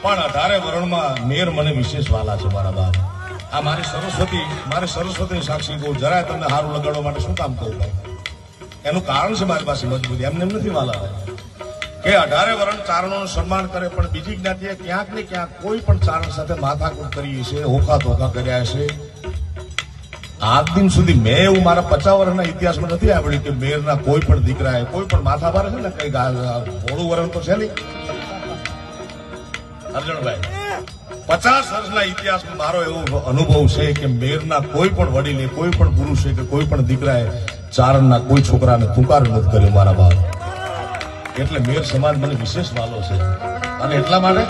પણ 18 વરણમાં મેર મને વિશેષ વાલા છે મારા બાપ. આ મારી સરસ્વતી સાક્ષી કહું, જરાય તમને સારું લગાડવા માટે શું કામ કહું ભાઈ? એનું કારણ છે મારી પાસે મજબૂતી. એમને એમ નથી વાલા કે 18 વરણ ચારણોનું સન્માન કરે, પણ બીજી જ્ઞાતિએ ક્યાંક ને ક્યાંક કોઈ પણ ચારણ સાથે માથાકૂટ કરી છે, હોકા ધોકા કર્યા છે. આજ દિન સુધી મેં એવું મારા 50 વર્ષના ઇતિહાસમાં નથી આવડ્યું કે મેરના કોઈ પણ દીકરાએ કોઈ પણ માથા ભારે છે ને કઈ થોડું વરણ તો છે નહીં. અર્જણભાઈ, 50 વર્ષના ઇતિહાસમાં મારો એવો અનુભવ છે કે મેરના કોઈ પણ વડીલે, કોઈ પણ પુરુષે કે કોઈ પણ દીકરાએ ચારણના કોઈ છોકરાને તુકારો નથી કર્યો મારા બાપ. એટલે મેર સમાજ મને વિશેષ વાલો છે. અને એટલા માટે